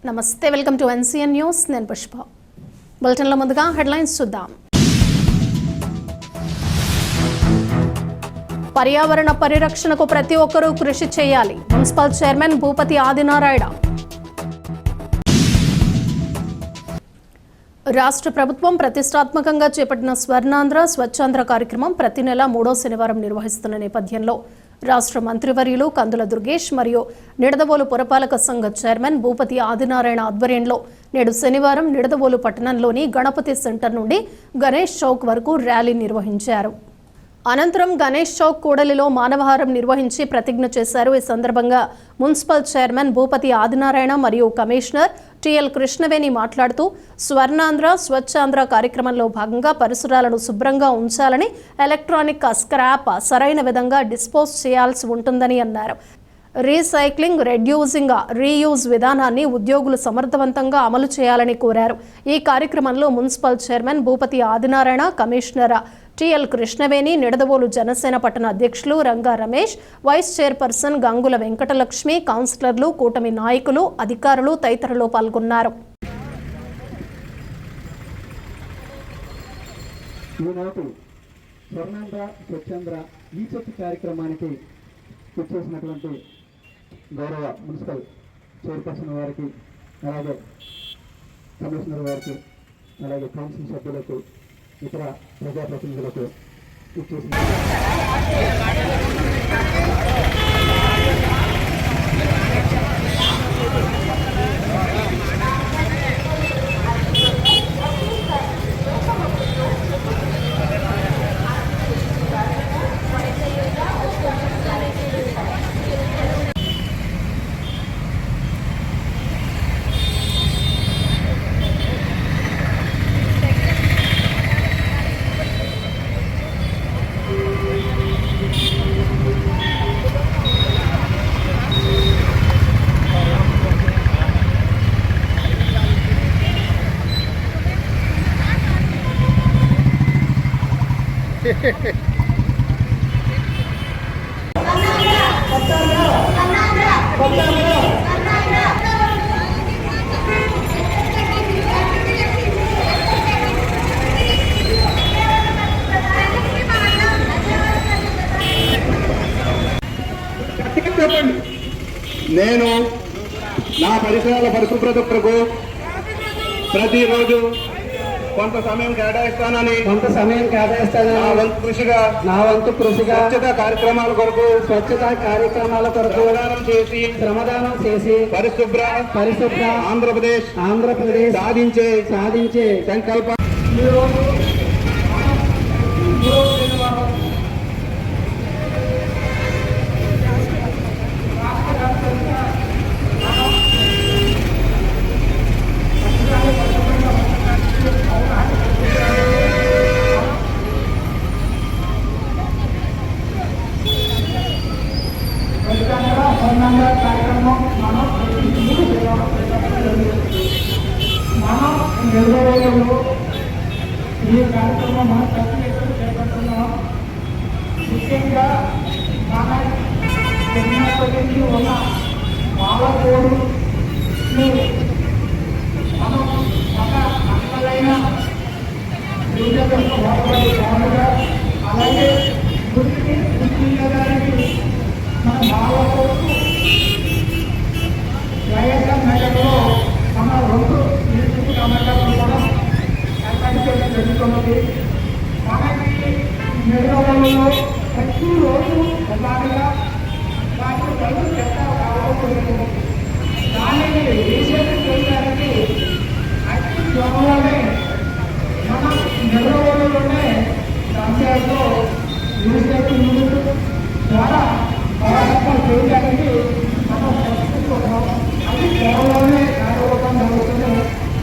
నమస్తే, welcome to NCN news. నేను పుష్ప. బులెటిన్లో ముందుగా హెడ్లైన్స్ చూద్దాం. పర్యావరణ పరిరక్షణకు ప్రతి ఒక్కరూ కృషి చేయాలి. Municipal chairman Bhupathi Adinarayana. రాష్ట్ర ప్రభుత్వం ప్రతిష్టాత్మకంగా చేపట్టిన స్వర్ణాంధ్ర స్వచ్ఛాంధ్ర కార్యక్రమం ప్రతి నెల 3వ శనివారం నిర్వహిస్తున్న నేపథ్యంలో రాష్ట్ర మంత్రివర్యులు కందుల దుర్గేష్ మరియు నిడదవోలు పురపాలక సంఘ చైర్మన్ భూపతి ఆదినారాయణ ఆధ్వర్యంలో నేడు శనివారం నిడదవోలు పట్టణంలోని గణపతి సెంటర్ నుండి గణేష్ చౌక్ వరకు ర్యాలీ నిర్వహించారు. అనంతరం గణేష్ చౌక్ కూడలిలో మానవహారం నిర్వహించి ప్రతిజ్ఞ చేశారు. ఈ సందర్భంగా మున్సిపల్ చైర్మన్ భూపతి ఆదినారాయణ మరియు కమిషనర్ టిఎల్ కృష్ణవేణి మాట్లాడుతూ స్వర్ణాంధ్ర స్వచ్ఛాంధ్ర కార్యక్రమంలో భాగంగా పరిసరాలను శుభ్రంగా ఉంచాలని, ఎలక్ట్రానిక్ స్క్రాప్ సరైన విధంగా డిస్పోజ్ చేయాల్సి ఉంటుందని అన్నారు. రీసైక్లింగ్, రెడ్యూసింగ్, రీయూజ్ విధానాన్ని ఉద్యోగులు సమర్థవంతంగా అమలు చేయాలని కోరారు. ఈ కార్యక్రమంలో municipal chairman Bhupathi Adinarayana, commissioner TL Krishnaveni, Nidadavolu Janasena పట్టణ అధ్యక్షులు రంగా రమేష్, వైస్ చైర్పర్సన్ గంగుల వెంకటలక్ష్మి, కౌన్సిలర్లు, కూటమి నాయకులు, అధికారులు తదితరులు పాల్గొన్నారు. గౌరవ మున్సిపల్ చైర్పర్సన్ వారికి, అలాగే కమిషనర్ వారికి, అలాగే కౌన్సిల్ సభ్యులకు, ఇతర ప్రజాప్రతినిధులకు ఇచ్చేసిన నేను నా పరిసరాల పరిశుభ్రత కొరకు ప్రతిరోజు కొంత సమయం కేటాయిస్తానని నా వంతు కృషిగా స్వచ్ఛతా కార్యక్రమాల కొరకు శ్రమదానం చేసి పరిశుభ్ర ఆంధ్రప్రదేశ్ సాధించే సంకల్పం. ఈ కార్యక్రమం మనం ప్రతి ఎక్కడూ చేపడుతున్నాం. ముఖ్యంగా మన చిన్నప్పటి నుంచి ఉన్న పాలకోడు మనం ఒక అసలైన వాడగా, అలాగే గుర్తిని గుర్తించడానికి మన పాలకోడు వైఎస్ఆర్ నగర్లో మన 2 నిరుద్యోగ కమిటీలు కూడా జరుగుతున్నది. మనకి నిర్వహణలో ప్రతిరోజు ఒకటిగా వాటి పనులు పెట్టాలి. దానిని రీసెంట్ చేయడానికి అతి త్వరలోనే మన నిర్వహణలోనే పంచాయతీలో రీసెంట్ ముందు ద్వారా చేయడానికి మనం ప్రస్తుతం అతి త్వరలోనే